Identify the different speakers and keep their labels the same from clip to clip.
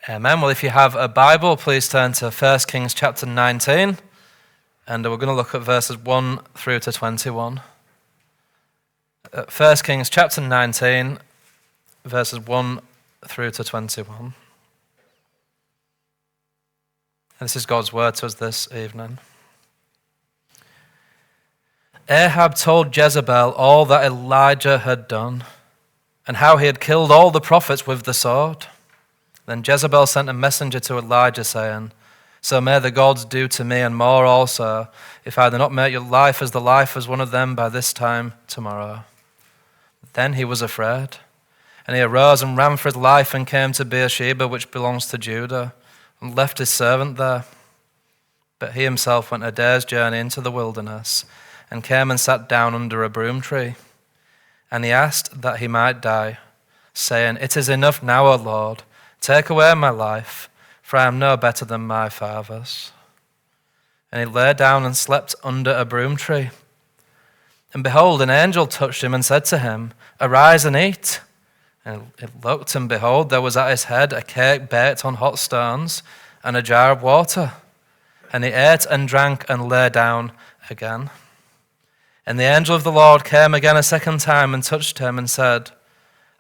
Speaker 1: Amen. Well, if you have a Bible, please turn to 1 Kings chapter 19, and we're going to look at verses 1 through to 21. 1 Kings chapter 19, verses 1 through to 21. And this is God's word to us this evening. Ahab told Jezebel all that Elijah had done, and how he had killed all the prophets with the sword. Then Jezebel sent a messenger to Elijah, saying, "So may the gods do to me and more also, if I do not make your life as the life as one of them by this time tomorrow." Then he was afraid, and he arose and ran for his life and came to Beersheba, which belongs to Judah, and left his servant there. But he himself went a day's journey into the wilderness, and came and sat down under a broom tree. And he asked that he might die, saying, "It is enough now, O Lord. Take away my life, for I am no better than my fathers." And he lay down and slept under a broom tree. And behold, an angel touched him and said to him, "Arise and eat." And he looked, and behold, there was at his head a cake baked on hot stones and a jar of water. And he ate and drank and lay down again. And the angel of the Lord came again a second time and touched him and said,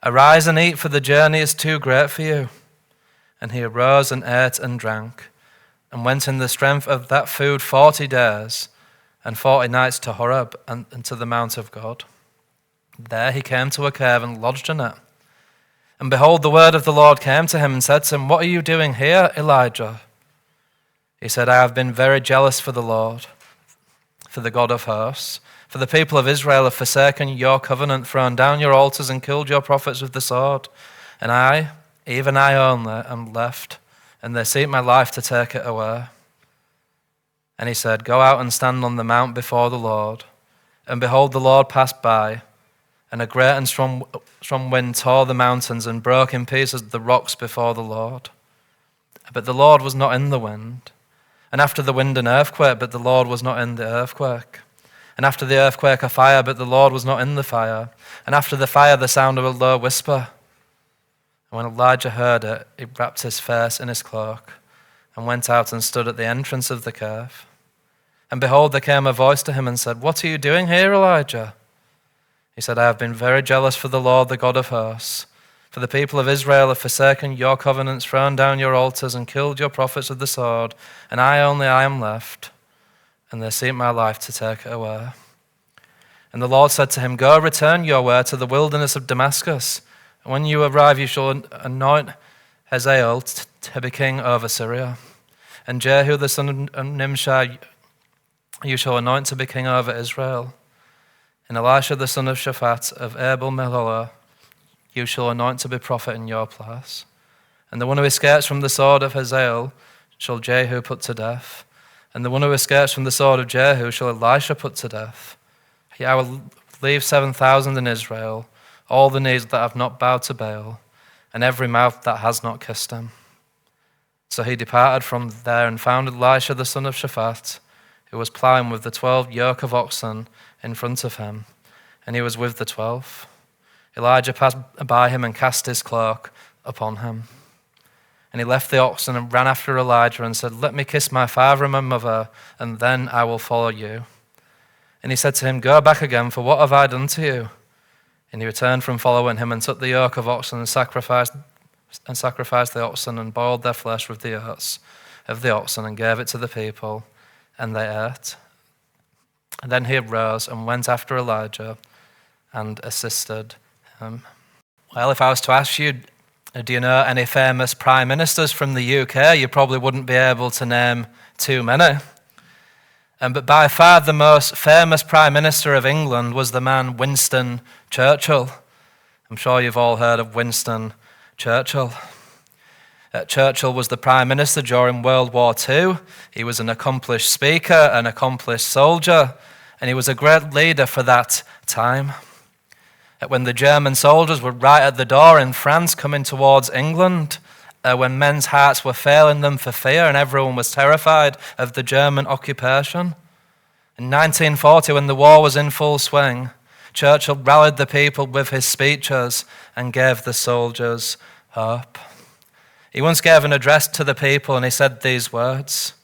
Speaker 1: "Arise and eat, for the journey is too great for you." And he arose and ate and drank, and went in the strength of that food 40 days and 40 nights to Horeb and to the mount of God. There he came to a cave and lodged in it. And behold, the word of the Lord came to him and said to him, "What are you doing here, Elijah?" He said, "I have been very jealous for the Lord, for the God of hosts. For the people of Israel have forsaken your covenant, thrown down your altars, and killed your prophets with the sword. And I, even I only, am left, and they seek my life to take it away." And he said, "Go out and stand on the mount before the Lord." And behold, the Lord passed by, and a great and strong wind tore the mountains and broke in pieces the rocks before the Lord. But the Lord was not in the wind. And after the wind an earthquake, but the Lord was not in the earthquake. And after the earthquake a fire, but the Lord was not in the fire. And after the fire the sound of a low whisper. And when Elijah heard it, he wrapped his face in his cloak and went out and stood at the entrance of the cave. And behold, there came a voice to him and said, "What are you doing here, Elijah?" He said, "I have been very jealous for the Lord, the God of hosts. For the people of Israel have forsaken your covenants, thrown down your altars, and killed your prophets with the sword. And I am left, and they seek my life to take it away." And the Lord said to him, "Go, return your way to the wilderness of Damascus. And when you arrive, you shall anoint Hazael to be king over Syria. And Jehu the son of Nimshi you shall anoint to be king over Israel. And Elisha the son of Shaphat of Abel-Meholah you shall anoint to be prophet in your place. And the one who escapes from the sword of Hazael shall Jehu put to death. And the one who escapes from the sword of Jehu shall Elisha put to death. Yet I will leave 7,000 in Israel, all the knees that have not bowed to Baal, and every mouth that has not kissed him." So he departed from there and found Elisha the son of Shaphat, who was plowing with the 12 yoke of oxen in front of him, and he was with the 12. Elijah passed by him and cast his cloak upon him. And he left the oxen and ran after Elijah and said, "Let me kiss my father and my mother, and then I will follow you." And he said to him, "Go back again, for what have I done to you?" And he returned from following him and took the yoke of oxen and sacrificed the oxen and boiled their flesh with the oats of the oxen and gave it to the people, and they ate. And then he arose and went after Elijah and assisted him. Well, if I was to ask you, do you know any famous prime ministers from the UK? You probably wouldn't be able to name too many. But by far the most famous prime minister of England was the man Winston Churchill. I'm sure you've all heard of Winston Churchill. Churchill was the prime minister during World War II. He was an accomplished speaker, an accomplished soldier, and he was a great leader for that time. When the German soldiers were right at the door in France coming towards England, when men's hearts were failing them for fear and everyone was terrified of the German occupation. In 1940, when the war was in full swing, Churchill rallied the people with his speeches and gave the soldiers hope. He once gave an address to the people and he said these words.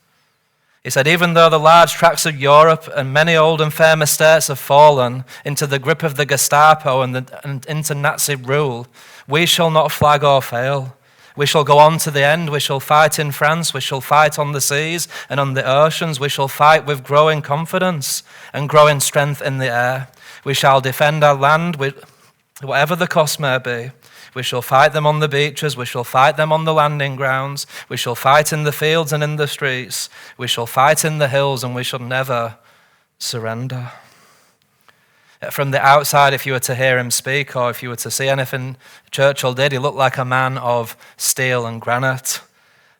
Speaker 1: He said, "Even though the large tracts of Europe and many old and famous states have fallen into the grip of the Gestapo and into Nazi rule, we shall not flag or fail. We shall go on to the end. We shall fight in France. We shall fight on the seas and on the oceans. We shall fight with growing confidence and growing strength in the air. We shall defend our land, whatever the cost may be. We shall fight them on the beaches. We shall fight them on the landing grounds. We shall fight in the fields and in the streets. We shall fight in the hills, and we shall never surrender." From the outside, if you were to hear him speak or if you were to see anything Churchill did, he looked like a man of steel and granite,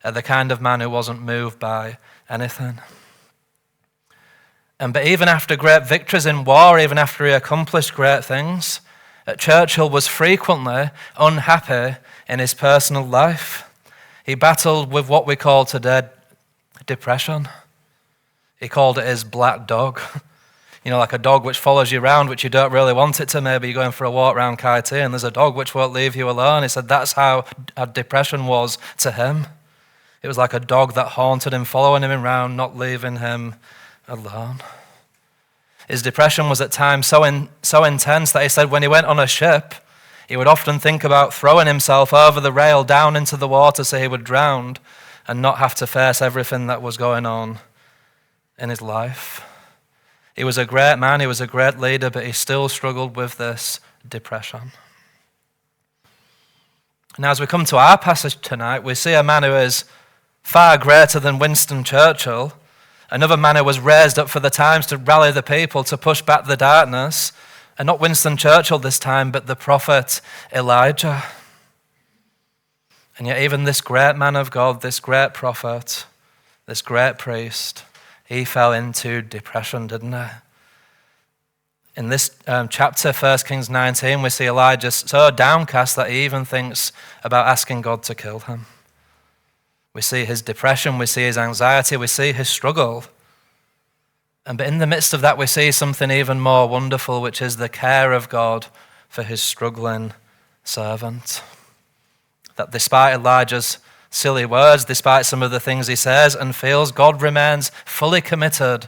Speaker 1: the kind of man who wasn't moved by anything. But even after great victories in war, even after he accomplished great things, Churchill was frequently unhappy in his personal life. He battled with what we call today depression. He called it his black dog. You know, like a dog which follows you around, which you don't really want it to. Maybe you're going for a walk around Kaiti and there's a dog which won't leave you alone. He said that's how depression was to him. It was like a dog that haunted him, following him around, not leaving him alone. His depression was at times so intense that he said when he went on a ship, he would often think about throwing himself over the rail down into the water so he would drown and not have to face everything that was going on in his life. He was a great man, he was a great leader, but he still struggled with this depression. Now, as we come to our passage tonight, we see a man who is far greater than Winston Churchill, another man who was raised up for the times to rally the people, to push back the darkness, and not Winston Churchill this time, but the prophet Elijah. And yet even this great man of God, this great prophet, this great priest, he fell into depression, didn't he? In this chapter, 1 Kings 19, we see Elijah so downcast that he even thinks about asking God to kill him. We see his depression, we see his anxiety, we see his struggle. But in the midst of that, we see something even more wonderful, which is the care of God for his struggling servant. That despite Elijah's silly words, despite some of the things he says and feels, God remains fully committed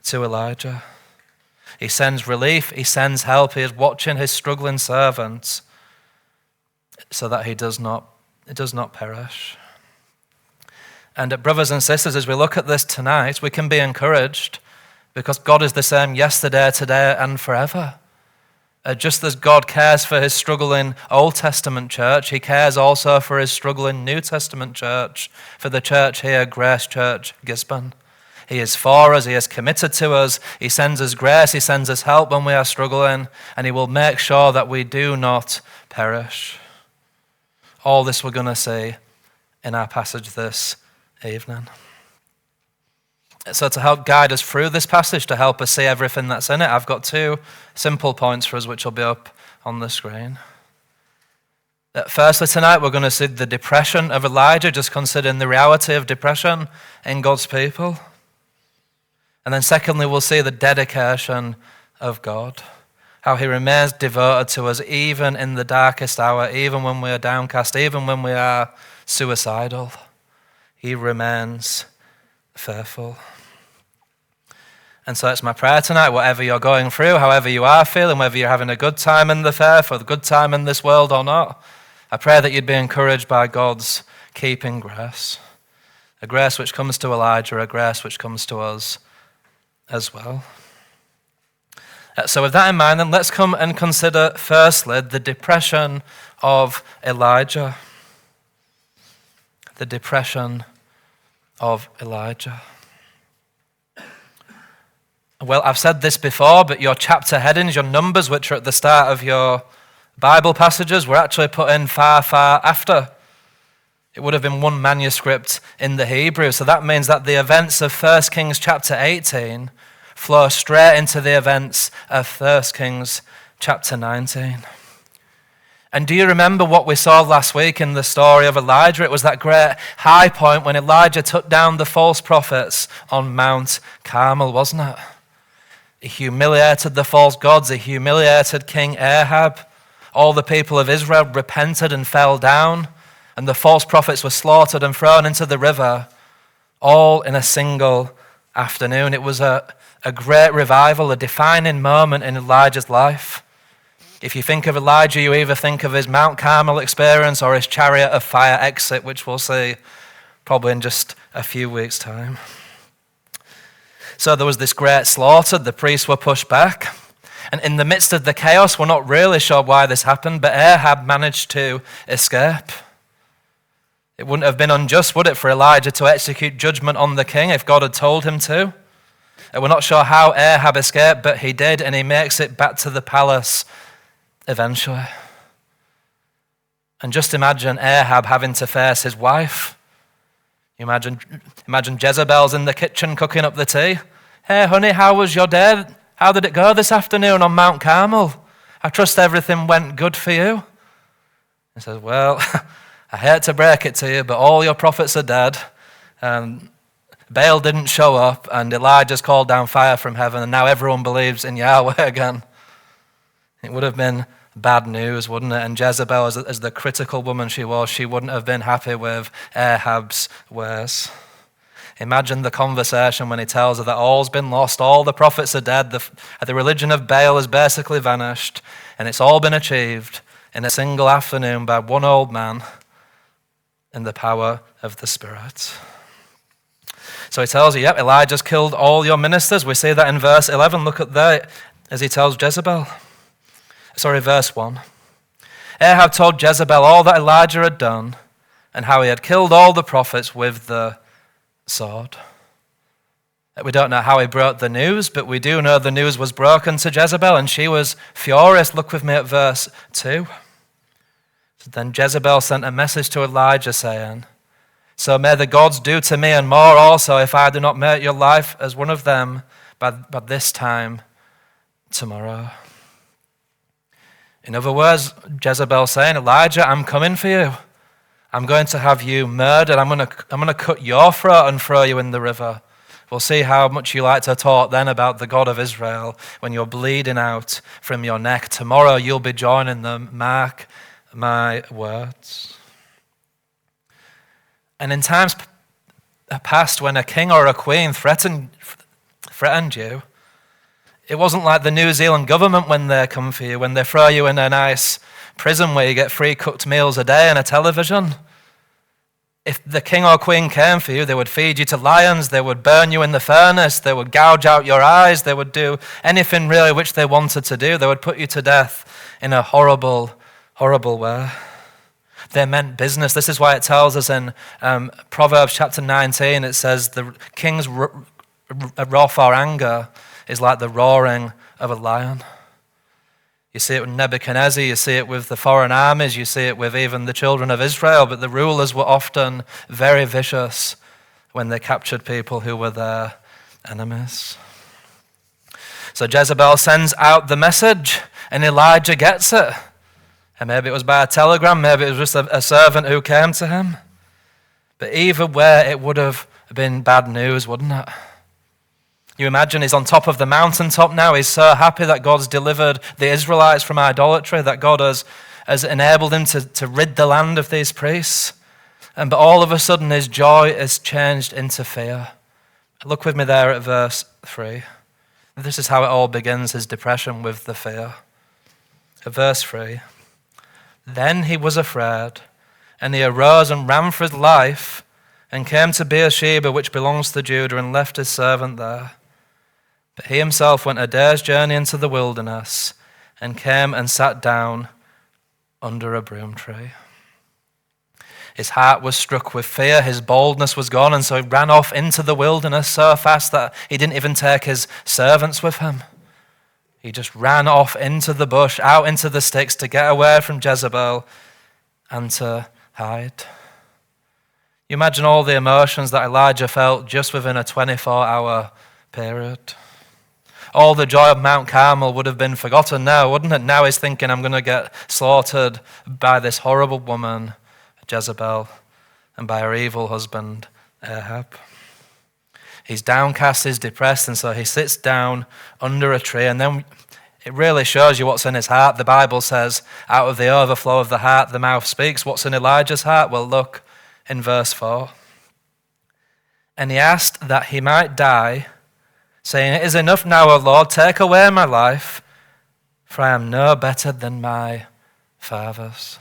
Speaker 1: to Elijah. He sends relief, he sends help, he is watching his struggling servants so that he does not perish. And brothers and sisters, as we look at this tonight, we can be encouraged because God is the same yesterday, today, and forever. Just as God cares for his struggling Old Testament church, he cares also for his struggling New Testament church, for the church here, Grace Church, Gisborne. He is for us, he is committed to us, he sends us grace, he sends us help when we are struggling, and he will make sure that we do not perish. All this we're going to see in our passage this evening. So to help guide us through this passage, to help us see everything that's in it, I've got two simple points for us which will be up on the screen. Firstly, tonight we're going to see the depression of Elijah, just considering the reality of depression in God's people. And then secondly, we'll see the dedication of God, how he remains devoted to us even in the darkest hour, even when we are downcast, even when we are suicidal. He remains faithful. And so it's my prayer tonight, whatever you're going through, however you are feeling, whether you're having a good time in the faith or a good time in this world or not, I pray that you'd be encouraged by God's keeping grace, a grace which comes to Elijah, a grace which comes to us as well. So with that in mind, then let's come and consider firstly the depression of Elijah. The depression of Elijah. Well, I've said this before, but your chapter headings, your numbers, which are at the start of your Bible passages, were actually put in far, far after. It would have been one manuscript in the Hebrew. So that means that the events of 1 Kings chapter 18 flow straight into the events of 1 Kings chapter 19. And do you remember what we saw last week in the story of Elijah? It was that great high point when Elijah took down the false prophets on Mount Carmel, wasn't it? He humiliated the false gods. He humiliated King Ahab. All the people of Israel repented and fell down. and the false prophets were slaughtered and thrown into the river, all in a single afternoon. It was a great revival, a defining moment in Elijah's life. If you think of Elijah, you either think of his Mount Carmel experience or his chariot of fire exit, which we'll see probably in just a few weeks' time. So there was this great slaughter. The priests were pushed back. And in the midst of the chaos, we're not really sure why this happened, but Ahab managed to escape. It wouldn't have been unjust, would it, for Elijah to execute judgment on the king if God had told him to? And we're not sure how Ahab escaped, but he did, and he makes it back to the palace eventually. And just imagine Ahab having to face his wife. You imagine Jezebel's in the kitchen cooking up the tea. Hey, honey, how was your day? How did it go this afternoon on Mount Carmel? I trust everything went good for you. He says, well, I hate to break it to you, but all your prophets are dead. Baal didn't show up, and Elijah's called down fire from heaven, and now everyone believes in Yahweh again. It would have been bad news, wouldn't it? And Jezebel, as the critical woman she was, she wouldn't have been happy with Ahab's ways. Imagine the conversation when he tells her that all's been lost, all the prophets are dead, the religion of Baal has basically vanished, and it's all been achieved in a single afternoon by one old man in the power of the Spirit. So he tells her, yep, Elijah's killed all your ministers. We see that in verse 11. Look at that as he tells Jezebel. Verse 1. Ahab told Jezebel all that Elijah had done and how he had killed all the prophets with the sword. We don't know how he brought the news, but we do know the news was broken to Jezebel, and she was furious. Look with me at verse 2. So then Jezebel sent a message to Elijah saying, so may the gods do to me and more also if I do not make your life as one of them by this time tomorrow. In other words, Jezebel saying, Elijah, I'm coming for you. I'm going to have you murdered. I'm going to cut your throat and throw you in the river. We'll see how much you like to talk then about the God of Israel when you're bleeding out from your neck. Tomorrow you'll be joining them. Mark my words. And in times past, when a king or a queen threatened you, it wasn't like the New Zealand government when they come for you, when they throw you in a nice prison where you get free cooked meals a day and a television. If the king or queen came for you, they would feed you to lions, they would burn you in the furnace, they would gouge out your eyes, they would do anything really which they wanted to do. They would put you to death in a horrible, horrible way. They meant business. This is why it tells us in Proverbs chapter 19, it says the king's wrath or anger is like the roaring of a lion. You see it with Nebuchadnezzar, you see it with the foreign armies, you see it with even the children of Israel, but the rulers were often very vicious when they captured people who were their enemies. So Jezebel sends out the message, and Elijah gets it. And maybe it was by a telegram, maybe it was just a servant who came to him. But either way, it would have been bad news, wouldn't it? You imagine he's on top of the mountaintop now. He's so happy that God's delivered the Israelites from idolatry, that God has enabled him to rid the land of these priests. But all of a sudden his joy is changed into fear. Look with me there at verse 3. This is how it all begins, his depression with the fear. At verse 3. Then he was afraid, and he arose and ran for his life, and came to Beersheba, which belongs to Judah, and left his servant there. But he himself went a day's journey into the wilderness, and came and sat down under a broom tree. His heart was struck with fear, his boldness was gone, and so he ran off into the wilderness so fast that he didn't even take his servants with him. He just ran off into the bush, out into the sticks to get away from Jezebel and to hide. You imagine all the emotions that Elijah felt just within a 24-hour period. All the joy of Mount Carmel would have been forgotten now, wouldn't it? Now he's thinking, I'm going to get slaughtered by this horrible woman, Jezebel, and by her evil husband, Ahab. He's downcast, he's depressed, and so he sits down under a tree, and then It really shows you what's in his heart. The Bible says, out of the overflow of the heart, the mouth speaks. What's in Elijah's heart? Well, look in verse 4. And he asked that he might die, saying, "It is enough now, O Lord, take away my life, for I am no better than my fathers."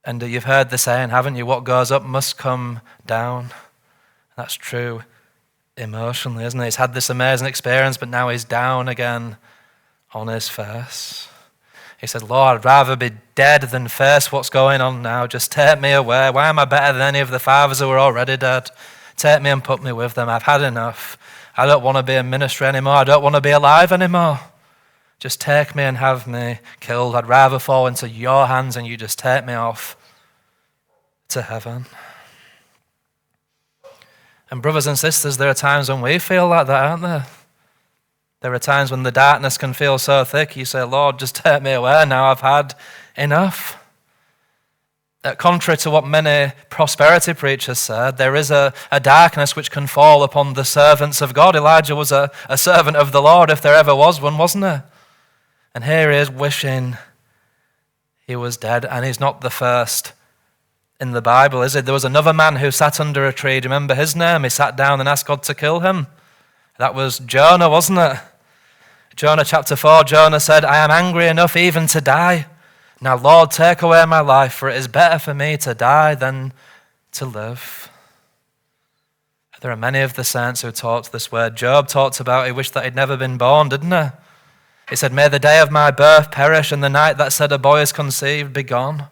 Speaker 1: And you've heard the saying, haven't you? What goes up must come down. That's true emotionally, isn't it? He's had this amazing experience, but now he's down again on his face. He said, "Lord, I'd rather be dead than face what's going on now. Just take me away. Why am I better than any of the fathers who are already dead? Take me and put me with them. I've had enough. I don't want to be in ministry anymore. I don't want to be alive anymore. Just take me and have me killed. I'd rather fall into your hands and you just take me off to heaven." And brothers and sisters, there are times when we feel like that, aren't there? There are times when the darkness can feel so thick, you say, "Lord, just take me away now. I've had enough." Contrary to what many prosperity preachers said, there is a darkness which can fall upon the servants of God. Elijah was a servant of the Lord, if there ever was one, wasn't he? And here he is wishing he was dead, and he's not the first in the Bible, is it? There was another man who sat under a tree. Do you remember his name? He sat down and asked God to kill him. That was Jonah, wasn't it? Jonah chapter 4, Jonah said, "I am angry enough even to die. Now, Lord, take away my life, for it is better for me to die than to live." There are many of the saints who taught this way. Job talked about he wished that he'd never been born, didn't he? He said, "May the day of my birth perish, and the night that said a boy is conceived be gone.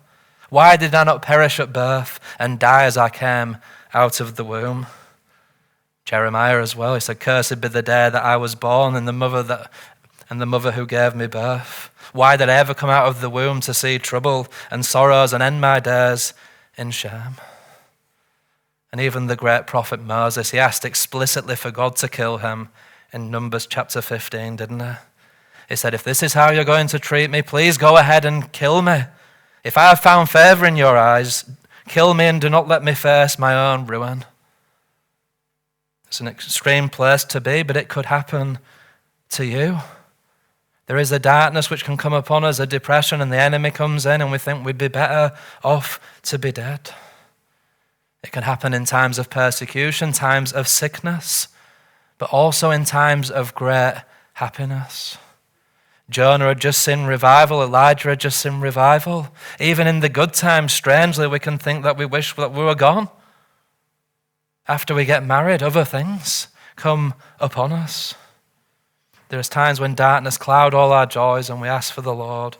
Speaker 1: Why did I not perish at birth and die as I came out of the womb?" Jeremiah as well, he said, "Cursed be the day that I was born and the mother who gave me birth. Why did I ever come out of the womb to see trouble and sorrows and end my days in shame?" And even the great prophet Moses, he asked explicitly for God to kill him in Numbers chapter 15, didn't he? He said, "If this is how you're going to treat me, please go ahead and kill me. If I have found favor in your eyes, kill me and do not let me face my own ruin." It's an extreme place to be, but it could happen to you. There is a darkness which can come upon us, a depression, and the enemy comes in and we think we'd be better off to be dead. It can happen in times of persecution, times of sickness, but also in times of great happiness. Jonah had just seen revival. Elijah had just seen revival. Even in the good times, strangely, we can think that we wish that we were gone. After we get married, other things come upon us. There's times when darkness clouds all our joys and we ask for the Lord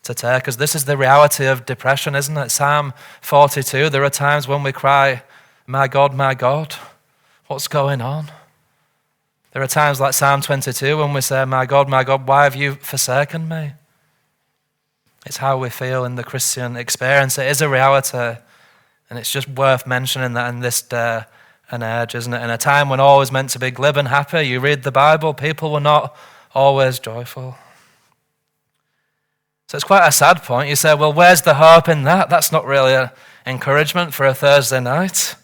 Speaker 1: to take us. This is the reality of depression, isn't it? Psalm 42, there are times when we cry, my God, what's going on?" There are times like Psalm 22 when we say, my God, why have you forsaken me?" It's how we feel in the Christian experience. It is a reality, and it's just worth mentioning that in this day and age, isn't it? In a time when all is meant to be glib and happy, you read the Bible, people were not always joyful. So it's quite a sad point. You say, well, where's the hope in that? That's not really an encouragement for a Thursday night.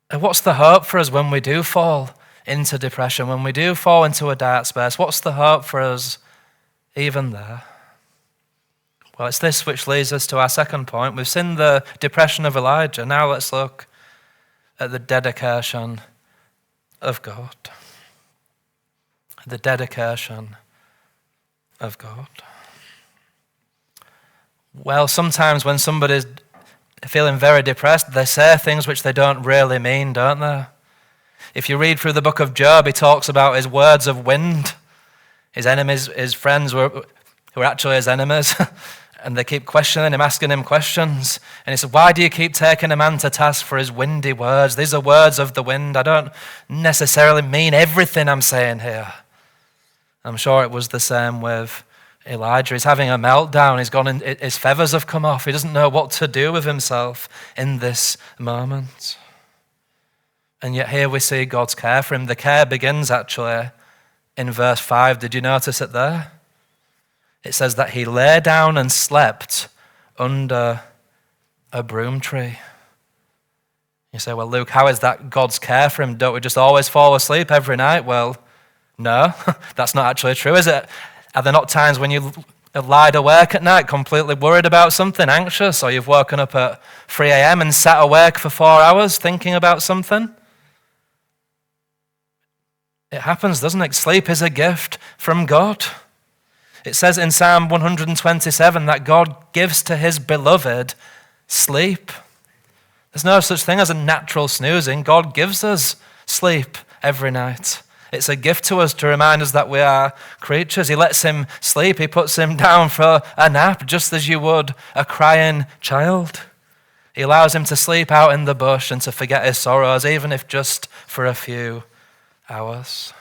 Speaker 1: And what's the hope for us when we do fall into depression, when we do fall into a dark space? What's the hope for us even there? Well, it's this which leads us to our second point. We've seen the depression of Elijah. Now let's look at the dedication of God. The dedication of God. Well, sometimes when somebody's feeling very depressed, they say things which they don't really mean, don't they? If you read through the book of Job, he talks about his words of wind. His enemies, his friends who were actually his enemies, and they keep questioning him, asking him questions. And he said, why do you keep taking a man to task for his windy words? These are words of the wind. I don't necessarily mean everything I'm saying here. I'm sure it was the same with Elijah. He's having a meltdown. He's gone in, his feathers have come off. He doesn't know what to do with himself in this moment. And yet here we see God's care for him. The care begins actually in verse 5. Did you notice it there? It says that he lay down and slept under a broom tree. You say, well, Luke, how is that God's care for him? Don't we just always fall asleep every night? Well, No, that's not actually true, is it? Are there not times when you have lied awake at night, completely worried about something, anxious, or you've woken up at 3 a.m. and sat awake for 4 hours thinking about something? It happens, doesn't it? Sleep is a gift from God. It says in Psalm 127 that God gives to his beloved sleep. There's no such thing as a natural snoozing. God gives us sleep every night. It's a gift to us to remind us that we are creatures. He lets him sleep. He puts him down for a nap, just as you would a crying child. He allows him to sleep out in the bush and to forget his sorrows, even if just for a few hours.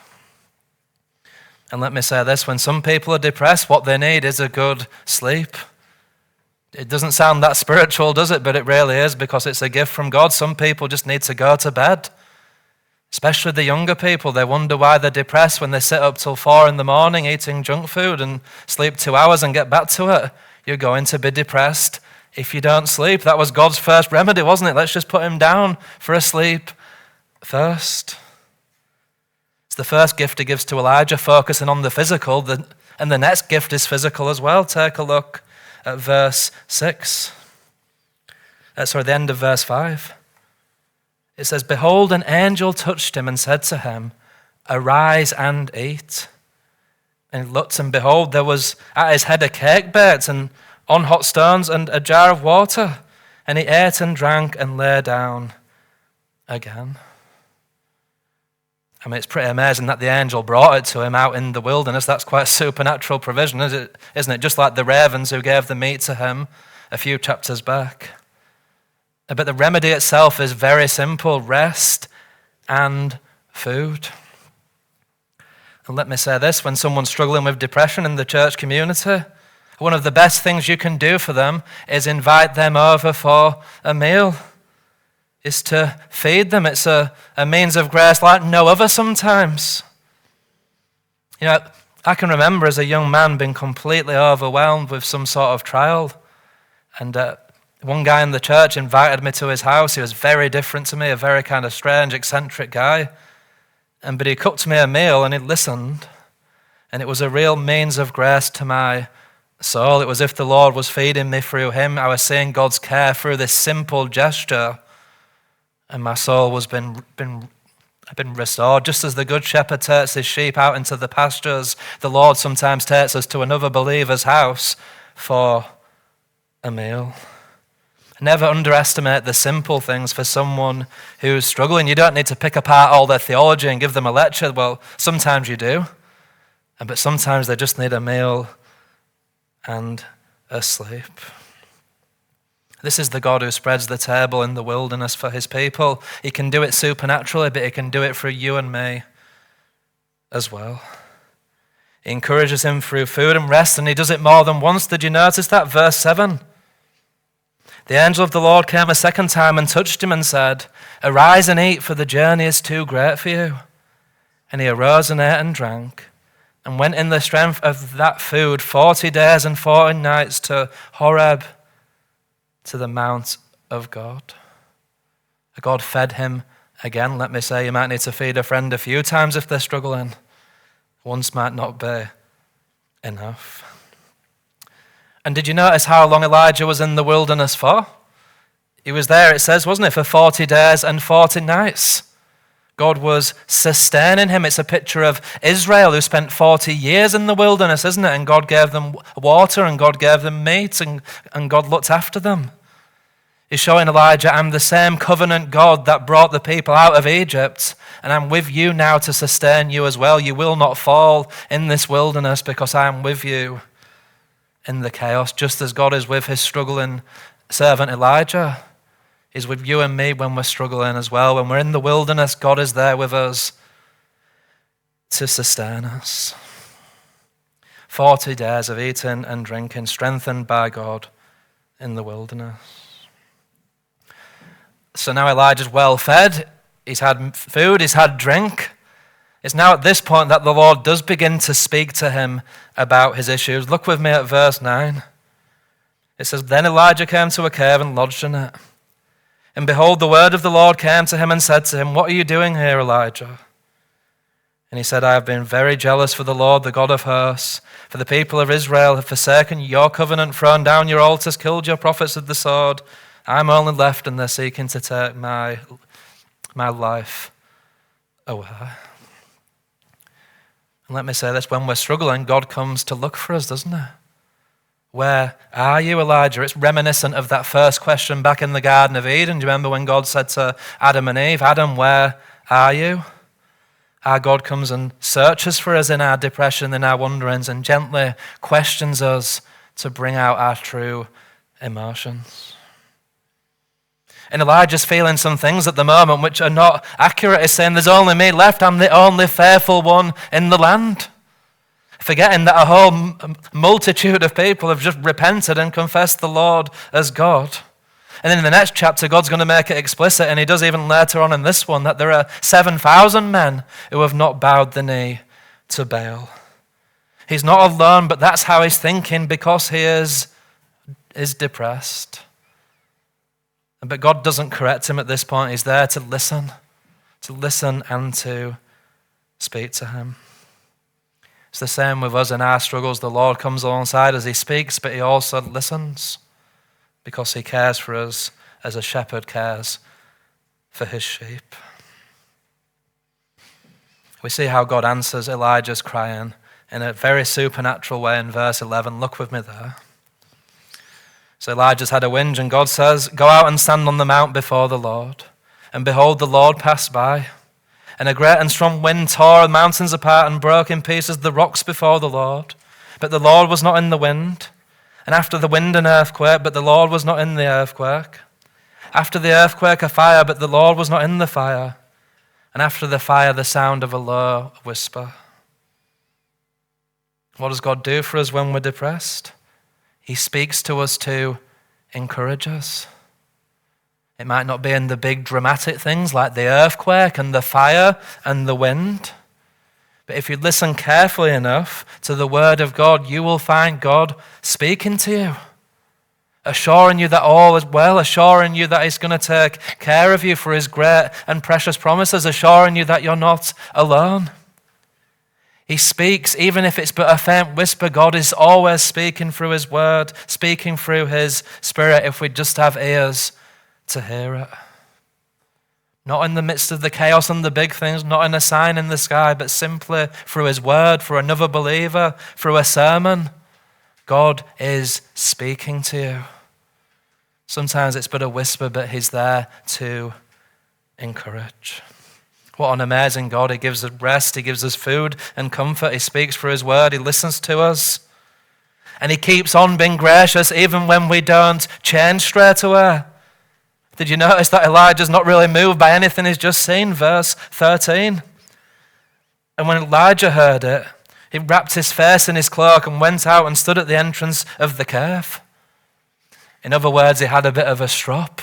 Speaker 1: And let me say this, when some people are depressed, what they need is a good sleep. It doesn't sound that spiritual, does it? But it really is, because it's a gift from God. Some people just need to go to bed. Especially the younger people, they wonder why they're depressed when they sit up till 4 a.m. eating junk food and sleep 2 hours and get back to it. You're going to be depressed if you don't sleep. That was God's first remedy, wasn't it? Let's just put him down for a sleep first. It's the first gift he gives to Elijah, focusing on the physical, and the next gift is physical as well. Take a look at verse 6. The end of verse 5. It says, "Behold, an angel touched him and said to him, 'Arise and eat.' And he looked, and behold, there was at his head a cake baked and on hot stones and a jar of water. And he ate and drank and lay down again." I mean, it's pretty amazing that the angel brought it to him out in the wilderness. That's quite a supernatural provision, isn't it? Just like the ravens who gave the meat to him a few chapters back. But the remedy itself is very simple: rest and food. And let me say this, when someone's struggling with depression in the church community, one of the best things you can do for them is invite them over for a meal. Is to feed them. It's a means of grace like no other sometimes. You know, I can remember as a young man being completely overwhelmed with some sort of trial. And one guy in the church invited me to his house. He was very different to me, a very kind of strange, eccentric guy. But he cooked me a meal and he listened. And it was a real means of grace to my soul. It was as if the Lord was feeding me through him. I was seeing God's care through this simple gesture. And my soul was been restored. Just as the good shepherd takes his sheep out into the pastures, the Lord sometimes takes us to another believer's house for a meal. Never underestimate the simple things for someone who's struggling. You don't need to pick apart all their theology and give them a lecture. Well, sometimes you do. But sometimes they just need a meal and a sleep. This is the God who spreads the table in the wilderness for his people. He can do it supernaturally, but he can do it through you and me as well. He encourages him through food and rest, and he does it more than once. Did you notice that? Verse 7. The angel of the Lord came a second time and touched him and said, "Arise and eat, for the journey is too great for you." And he arose and ate and drank, and went in the strength of that food 40 days and 40 nights to Horeb, to the mount of God. God fed him again. Let me say, you might need to feed a friend a few times if they're struggling. Once might not be enough. And did you notice how long Elijah was in the wilderness for? He was there, it says, wasn't it, for 40 days and 40 nights. God was sustaining him. It's a picture of Israel who spent 40 years in the wilderness, isn't it? And God gave them water and God gave them meat and God looked after them. He's showing Elijah, I'm the same covenant God that brought the people out of Egypt, and I'm with you now to sustain you as well. You will not fall in this wilderness because I am with you in the chaos, just as God is with his struggling servant Elijah. He's with you and me when we're struggling as well. When we're in the wilderness, God is there with us to sustain us. 40 days of eating and drinking, strengthened by God in the wilderness. So now Elijah's well fed, he's had food, he's had drink. It's now at this point that the Lord does begin to speak to him about his issues. Look with me at verse 9. It says, Then Elijah came to a cave and lodged in it. And behold, the word of the Lord came to him and said to him, What are you doing here, Elijah? And he said, I have been very jealous for the Lord, the God of hosts, for the people of Israel have forsaken your covenant, thrown down your altars, killed your prophets with the sword. I'm only left, and they're seeking to take my life away. And let me say this, when we're struggling, God comes to look for us, doesn't he? Where are you, Elijah? It's reminiscent of that first question back in the Garden of Eden. Do you remember when God said to Adam and Eve, Adam, where are you? Our God comes and searches for us in our depression, in our wanderings, and gently questions us to bring out our true emotions. And Elijah's feeling some things at the moment which are not accurate. He's saying, there's only me left. I'm the only faithful one in the land. Forgetting that a whole multitude of people have just repented and confessed the Lord as God. And then in the next chapter, God's going to make it explicit, and he does even later on in this one, that there are 7,000 men who have not bowed the knee to Baal. He's not alone, but that's how he's thinking because he is depressed. But God doesn't correct him at this point. He's there to listen and to speak to him. It's the same with us in our struggles. The Lord comes alongside as he speaks, but he also listens because he cares for us as a shepherd cares for his sheep. We see how God answers Elijah's crying in a very supernatural way in verse 11. Look with me there. So Elijah's had a whinge, and God says, go out and stand on the mount before the Lord. And behold, the Lord passed by. And a great and strong wind tore the mountains apart and broke in pieces the rocks before the Lord. But the Lord was not in the wind. And after the wind an earthquake, but the Lord was not in the earthquake. After the earthquake a fire, but the Lord was not in the fire. And after the fire the sound of a low whisper. What does God do for us when we're depressed? He speaks to us to encourage us. It might not be in the big dramatic things like the earthquake and the fire and the wind. But if you listen carefully enough to the word of God, you will find God speaking to you, assuring you that all is well, assuring you that he's going to take care of you for his great and precious promises, assuring you that you're not alone. He speaks, even if it's but a faint whisper. God is always speaking through his word, speaking through his spirit, if we just have ears to hear it. Not in the midst of the chaos and the big things, not in a sign in the sky, but simply through his word, for another believer, through a sermon. God is speaking to you. Sometimes it's but a whisper, but he's there to encourage. What an amazing God. He gives us rest, he gives us food and comfort, he speaks through his word, he listens to us. And he keeps on being gracious even when we don't change straight away. Did you notice that Elijah's not really moved by anything he's just seen? Verse 13. And when Elijah heard it, he wrapped his face in his cloak and went out and stood at the entrance of the cave. In other words, he had a bit of a strop.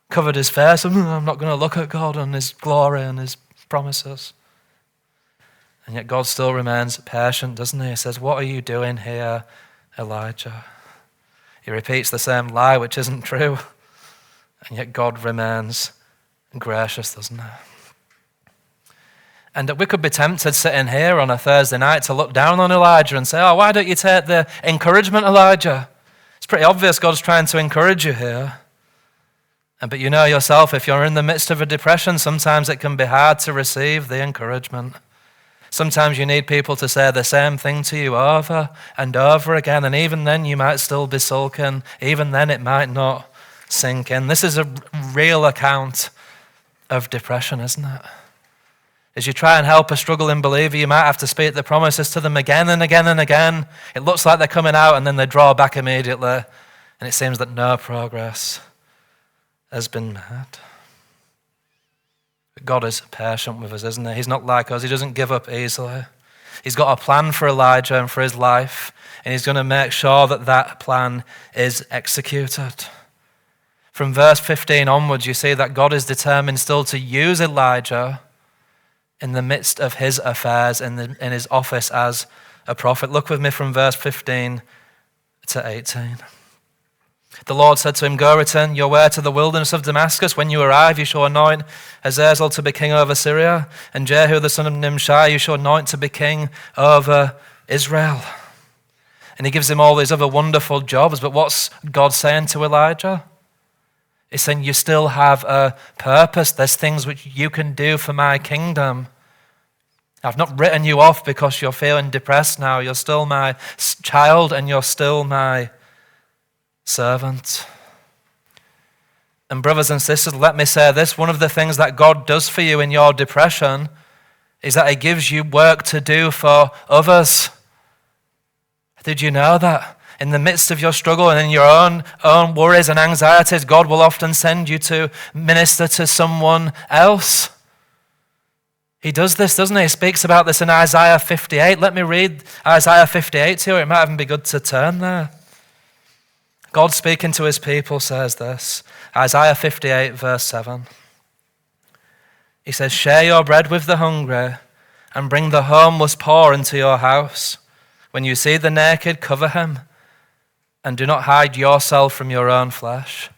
Speaker 1: Covered his face. I'm not going to look at God and his glory and his promises. And yet God still remains patient, doesn't he? He says, what are you doing here, Elijah? He repeats the same lie, which isn't true. And yet God remains gracious, doesn't he? And we could be tempted sitting here on a Thursday night to look down on Elijah and say, oh, why don't you take the encouragement, Elijah? It's pretty obvious God's trying to encourage you here. But you know yourself, if you're in the midst of a depression, sometimes it can be hard to receive the encouragement. Sometimes you need people to say the same thing to you over and over again, and even then you might still be sulking. Even then it might not sink in. This is a real account of depression, isn't it? As you try and help a struggling believer, you might have to speak the promises to them again and again and again. It looks like they're coming out and then they draw back immediately, and it seems that no progress has been made. But God is patient with us, isn't he? He's not like us. He doesn't give up easily. He's got a plan for Elijah and for his life, and he's going to make sure that that plan is executed. From verse 15 onwards, you see that God is determined still to use Elijah in the midst of his affairs, in his office as a prophet. Look with me from verse 15 to 18. The Lord said to him, "Go, return your way to the wilderness of Damascus. When you arrive, you shall anoint Hazael to be king over Syria, and Jehu the son of Nimshi you shall anoint to be king over Israel." And he gives him all these other wonderful jobs. But what's God saying to Elijah? He's saying, you still have a purpose. There's things which you can do for my kingdom. I've not written you off because you're feeling depressed now. You're still my child and you're still my servant. And brothers and sisters, let me say this. One of the things that God does for you in your depression is that he gives you work to do for others. Did you know that? In the midst of your struggle and in your own worries and anxieties, God will often send you to minister to someone else. He does this, doesn't he? He speaks about this in Isaiah 58. Let me read Isaiah 58 to you. It might even be good to turn there. God speaking to his people says this. Isaiah 58 verse 7. He says, "Share your bread with the hungry and bring the homeless poor into your house. When you see the naked, cover him, and do not hide yourself from your own flesh.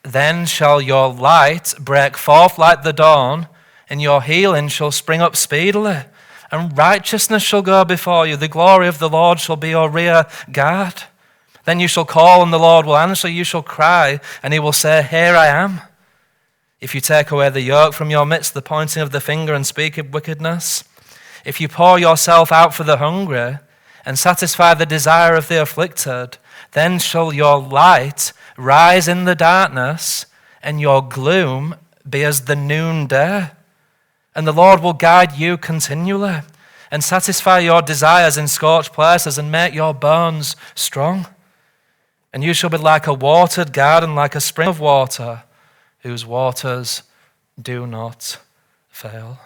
Speaker 1: Then shall your light break forth like the dawn, and your healing shall spring up speedily, and righteousness shall go before you. The glory of the Lord shall be your rear guard. Then you shall call, and the Lord will answer. You shall cry, and he will say, Here I am. If you take away the yoke from your midst, the pointing of the finger and speak of wickedness, if you pour yourself out for the hungry, and satisfy the desire of the afflicted, then shall your light rise in the darkness, and your gloom be as the noonday. And the Lord will guide you continually, and satisfy your desires in scorched places, and make your bones strong. And you shall be like a watered garden, like a spring of water, whose waters do not fail."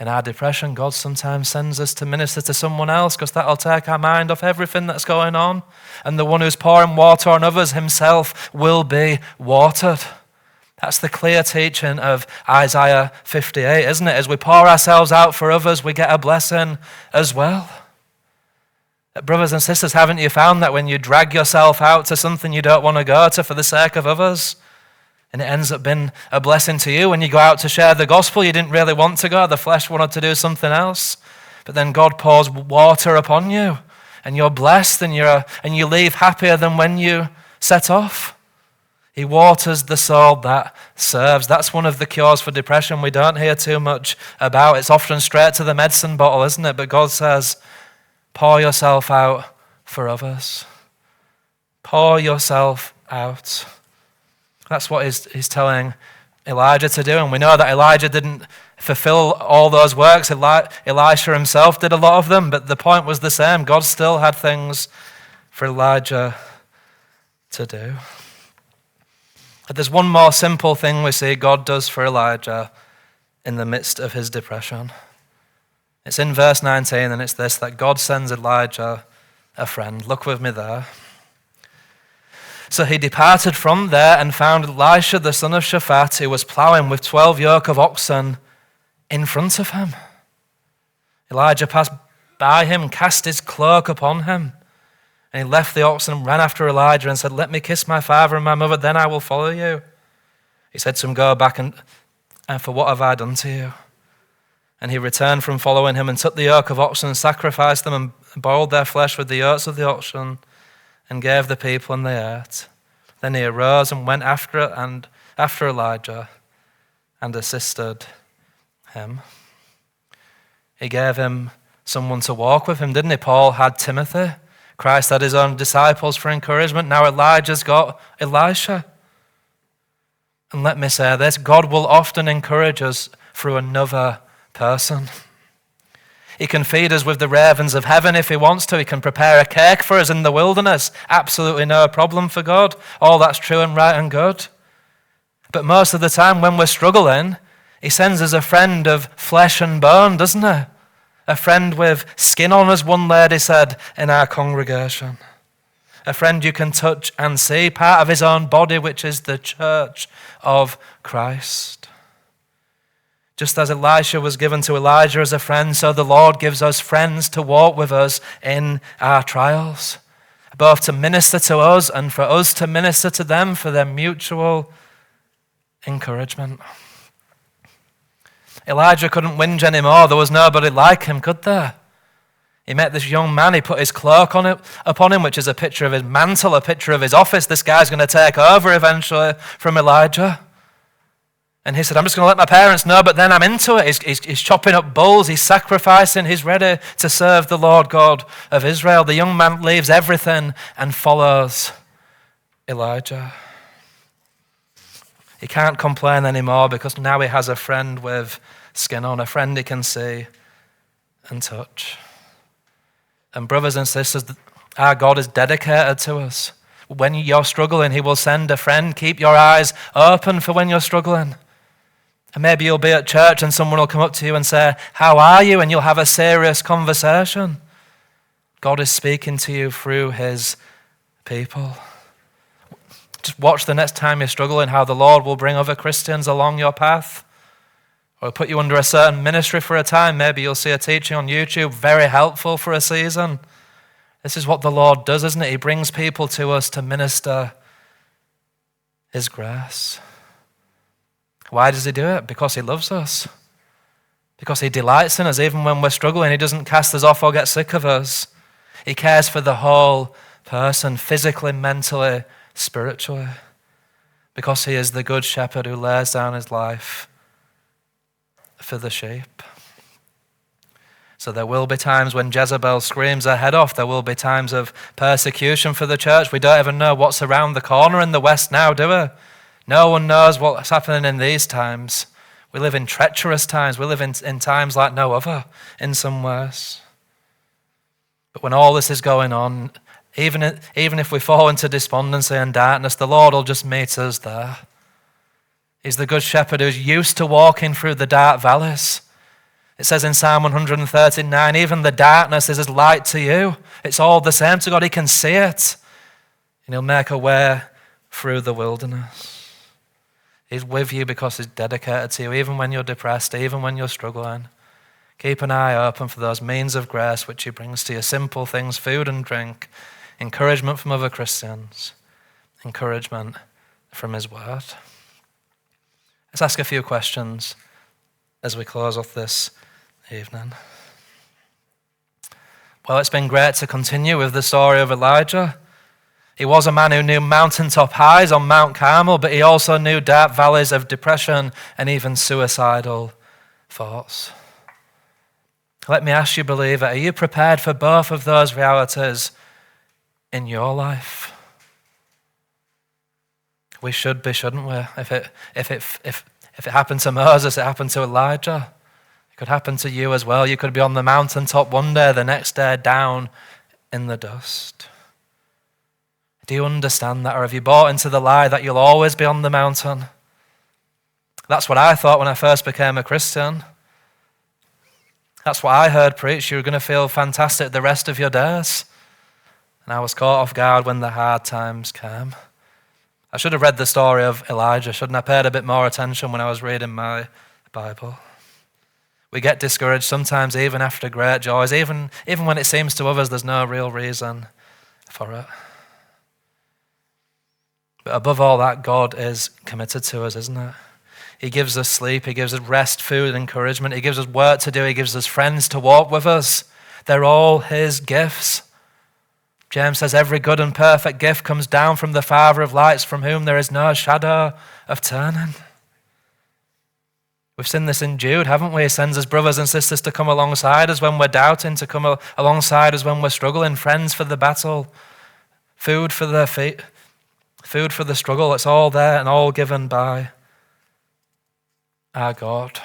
Speaker 1: In our depression, God sometimes sends us to minister to someone else because that'll take our mind off everything that's going on. And the one who's pouring water on others himself will be watered. That's the clear teaching of Isaiah 58, isn't it? As we pour ourselves out for others, we get a blessing as well. Brothers and sisters, haven't you found that when you drag yourself out to something you don't want to go to for the sake of others, and it ends up being a blessing to you? When you go out to share the gospel, you didn't really want to go. The flesh wanted to do something else. But then God pours water upon you, and you're blessed, and you leave happier than when you set off. He waters the soul that serves. That's one of the cures for depression we don't hear too much about. It's often straight to the medicine bottle, isn't it? But God says, pour yourself out for others. Pour yourself out. That's what he's telling Elijah to do. And we know that Elijah didn't fulfill all those works. Elisha himself did a lot of them, but the point was the same. God still had things for Elijah to do. But there's one more simple thing we see God does for Elijah in the midst of his depression. It's in verse 19, and it's this, that God sends Elijah a friend. Look with me there. So he departed from there and found Elisha the son of Shaphat, who was plowing with 12 yoke of oxen in front of him. Elijah passed by him, cast his cloak upon him, and he left the oxen and ran after Elijah and said, "Let me kiss my father and my mother, then I will follow you." He said to him, "Go back, and for what have I done to you?" And he returned from following him and took the yoke of oxen and sacrificed them and boiled their flesh with the yokes of the oxen, and gave the people, and they ate. Then he arose and went after Elijah and assisted him. He gave him someone to walk with him, didn't he? Paul had Timothy. Christ had his own disciples for encouragement. Now Elijah's got Elisha. And let me say this, God will often encourage us through another person. He can feed us with the ravens of heaven if he wants to. He can prepare a cake for us in the wilderness. Absolutely no problem for God. All that's true and right and good. But most of the time when we're struggling, he sends us a friend of flesh and bone, doesn't he? A friend with skin on, as one lady said in our congregation. A friend you can touch and see, part of his own body, which is the church of Christ. Just as Elisha was given to Elijah as a friend, so the Lord gives us friends to walk with us in our trials. both to minister to us and for us to minister to them for their mutual encouragement. Elijah couldn't whinge anymore. There was nobody like him, could there? He met this young man. He put his cloak upon him, which is a picture of his mantle, a picture of his office. This guy's going to take over eventually from Elijah. And he said, I'm just going to let my parents know, but then I'm into it. He's chopping up bulls. He's sacrificing. He's ready to serve the Lord God of Israel. The young man leaves everything and follows Elijah. He can't complain anymore because now he has a friend with skin on, a friend he can see and touch. And brothers and sisters, our God is dedicated to us. When you're struggling, he will send a friend. Keep your eyes open for when you're struggling. And maybe you'll be at church and someone will come up to you and say, how are you? And you'll have a serious conversation. God is speaking to you through his people. Just watch the next time you're struggling how the Lord will bring other Christians along your path. Or put you under a certain ministry for a time. Maybe you'll see a teaching on YouTube, very helpful for a season. This is what the Lord does, isn't it? He brings people to us to minister his grace. Why does he do it? Because he loves us. Because he delights in us even when we're struggling. He doesn't cast us off or get sick of us. He cares for the whole person, physically, mentally, spiritually. Because he is the good shepherd who lays down his life for the sheep. So there will be times when Jezebel screams her head off. There will be times of persecution for the church. We don't even know what's around the corner in the West now, do we? No one knows what's happening in these times. We live in treacherous times. We live in times like no other in some ways. But when all this is going on, even if we fall into despondency and darkness, the Lord will just meet us there. He's the good shepherd who's used to walking through the dark valleys. It says in Psalm 139, even the darkness is as light to you. It's all the same to God. He can see it. And he'll make a way through the wilderness. He's with you because he's dedicated to you, even when you're depressed, even when you're struggling. Keep an eye open for those means of grace which he brings to you. Simple things, food and drink, encouragement from other Christians, encouragement from his word. Let's ask a few questions as we close off this evening. Well, it's been great to continue with the story of Elijah. He was a man who knew mountaintop highs on Mount Carmel, but he also knew dark valleys of depression and even suicidal thoughts. Let me ask you, believer, are you prepared for both of those realities in your life? We should be, shouldn't we? If it happened to Moses, it happened to Elijah. It could happen to you as well. You could be on the mountaintop one day, the next day down in the dust. Do you understand that? Or have you bought into the lie that you'll always be on the mountain? That's what I thought when I first became a Christian. That's what I heard preached. You were going to feel fantastic the rest of your days. And I was caught off guard when the hard times came. I should have read the story of Elijah, shouldn't I? Paid a bit more attention when I was reading my Bible. We get discouraged sometimes even after great joys, even when it seems to others there's no real reason for it. But above all that, God is committed to us, isn't it? He gives us sleep, he gives us rest, food, and encouragement. He gives us work to do, he gives us friends to walk with us. They're all his gifts. James says every good and perfect gift comes down from the Father of lights, from whom there is no shadow of turning. We've seen this in Jude, haven't we? He sends his brothers and sisters to come alongside us when we're doubting, to come alongside us when we're struggling, friends for the battle, food for the feet, food for the struggle. It's all there and all given by our God.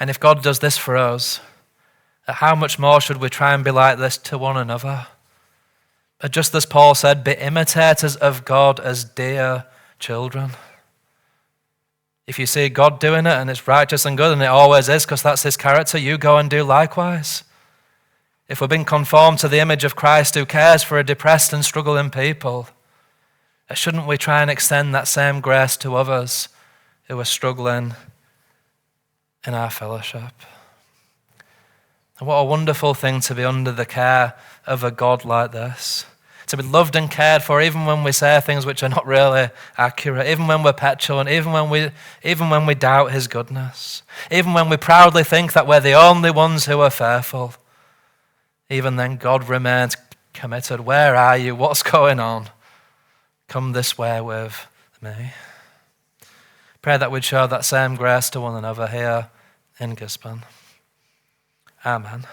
Speaker 1: And if God does this for us, how much more should we try and be like this to one another? Just as Paul said, be imitators of God as dear children. If you see God doing it and it's righteous and good, and it always is because that's his character, you go and do likewise. If we're being conformed to the image of Christ who cares for a depressed and struggling people, shouldn't we try and extend that same grace to others who are struggling in our fellowship? And what a wonderful thing to be under the care of a God like this. To be loved and cared for even when we say things which are not really accurate, even when we're petulant, even when we doubt his goodness, even when we proudly think that we're the only ones who are fearful. Even then God remains committed. Where are you? What's going on? Come this way with me. Pray that we'd show that same grace to one another here in Gisborne. Amen.